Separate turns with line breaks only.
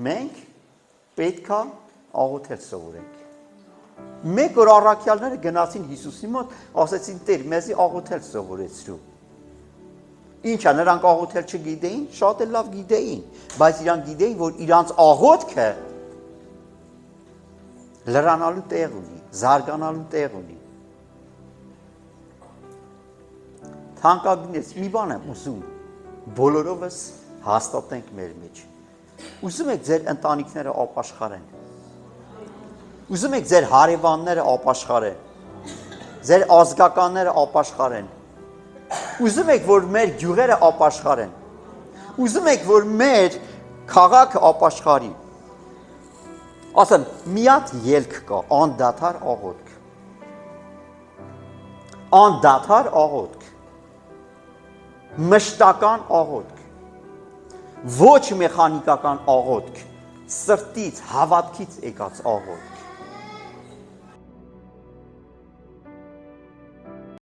մենք պետք է աղոթել սովորենք։ Մեկ օր առաքյալները գնացին Հիսուսի մոտ, ասեցին Տեր, մեզի աղոթել սովորեցրու։ Ինչ է, նրանք աղոթել չգիտեին, շատ էլ լավ գիտեին, բայց իրանք գիտեին, որ իրանց աղոթքը լրանալու տեղ ունի, զարգանալու տեղ ունի։ Թանկագինս, մի բան եմ ուզում, բոլորովս հաստատենք մեր մեջ։ Ուզում եք ձեր ընտանիքները ապաշխարեն։ Ուզում եք ձեր հարևանները ապաշխարեն, ձեր ազգականները ապաշխարեն, ուզում եք, որ մեր գյուղերը ապաշխարեն, ուզում եք, որ մեր քաղաքը ապաշխարի, ասեմ, մի հատ ելք կա, անդադար աղոթք, անդադար աղոթք, մշտական աղոթք, ոչ մեխանիկական աղոթք, սրտից, հավատքից եկած աղոթք,